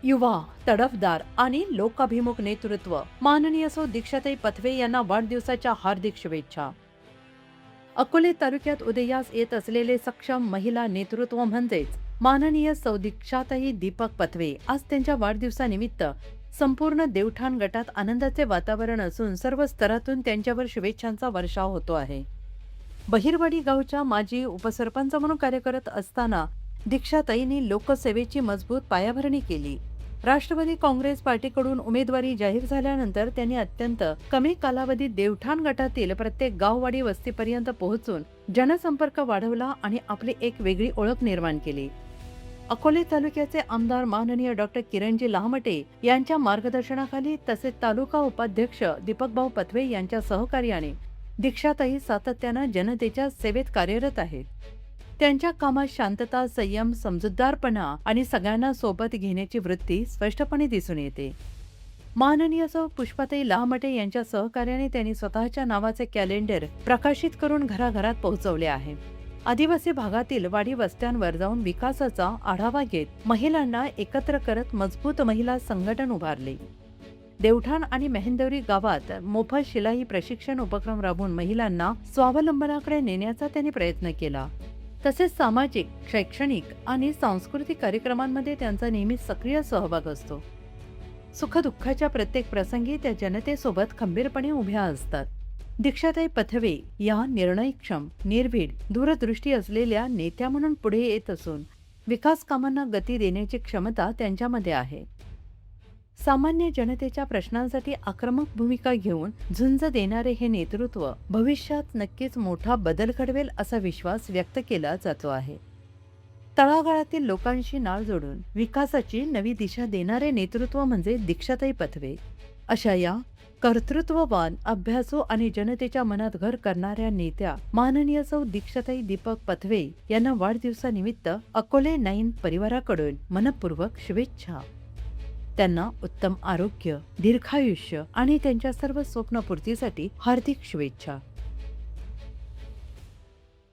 युवा, तडफदार आणि लोकाभिमुख नेतृत्व माननीय सौ दीक्षाताई पथवे यांना वाढदिवसाच्या हार्दिक शुभेच्छा. अकोले तालुक्यात उदयास येत असलेले सक्षम महिला नेतृत्व म्हणजेच माननीय सौ दीक्षाताई दीपक पथवे आज त्यांच्या वाढदिवसानिमित्त संपूर्ण देवठाण गटात आनंदाचे वातावरण असून सर्व स्तरातून त्यांच्यावर शुभेच्छांचा वर्षाव होतो आहे. बहिरवाडी गावच्या माजी उपसरपंच म्हणून कार्य करत असताना दीक्षाताईंनी लोकसेवेची मजबूत पायाभरणी केली. राष्ट्रवादी काँग्रेस पार्टीकडून उमेदवारी जाहीर झाल्यानंतर त्यांनी अत्यंत कमी कालावधीत देवठाण गटातील प्रत्येक गाववाडी वस्तीपर्यंत पोहोचून जनसंपर्क वाढवला आणि आपली एक वेगळी ओळख निर्माण केली. अकोले तालुक्याचे आमदार माननीय डॉक्टर किरणजी लाहमटे यांच्या मार्गदर्शनाखाली तसेच तालुका उपाध्यक्ष दीपकभाऊ पथवे यांच्या सहकार्याने दीक्षाताई सातत्यानं जनतेच्या सेवेत कार्यरत आहेत. त्यांच्या कामात शांतता, संयम, समजूतदारपणा आणि सगळ्यांना सोबत घेण्याची वृत्ती स्पष्टपणे दिसून येते. माननीय सौ पुष्पाताई लाहमटे यांच्या सहकार्याने त्यांनी स्वतःच्या नावाचे कॅलेंडर प्रकाशित करून घराघरात पोहोचवले आहे. आदिवासी भागातील वाडी वस्त्यांवर जाऊन विकासाचा आढावा घेत महिलांना एकत्र करत मजबूत महिला संघटन उभारले. देवठाण आणि मेहेंदवरी गावात मोफत शिलाई प्रशिक्षण उपक्रम राबवून महिलांना स्वावलंबनाकडे नेण्याचा त्यांनी प्रयत्न केला. तसेच सामाजिक, शैक्षणिक आणि सांस्कृतिक कार्यक्रमांमध्ये त्यांचा नेहमी सक्रिय सहभाग असतो. सुखदुःखाच्या प्रत्येक प्रसंगी त्या जनतेसोबत खंबीरपणे उभ्या असतात. दीक्षाताई पथवे या निर्णयक्षम, निर्भीड, दूरदृष्टी असलेल्या नेत्या म्हणून पुढे येत असून विकास कामांना गती देण्याची क्षमता त्यांच्यामध्ये आहे. सामान्य जनतेच्या प्रश्नांसाठी आक्रमक भूमिका घेऊन झुंज देणारे हे नेतृत्व भविष्यात नक्कीच मोठा बदल घडवेल असा विश्वास व्यक्त केला जातो आहे. तळागाळातील लोकांशी नाळ जोडून विकासाची नवी दिशा देणारे नेतृत्व म्हणजे दीक्षाताई पथवे. अशा या कर्तृत्ववान, अभ्यासू आणि जनतेच्या मनात घर करणाऱ्या नेत्या माननीय सौ दीक्षाताई दीपक पथवे यांना वाढदिवसानिमित्त अकोले 9 परिवाराकडून मनपूर्वक शुभेच्छा. त्यांना उत्तम आरोग्य, दीर्घायुष्य आणि त्यांच्या सर्व स्वप्नपूर्तीसाठी हार्दिक शुभेच्छा.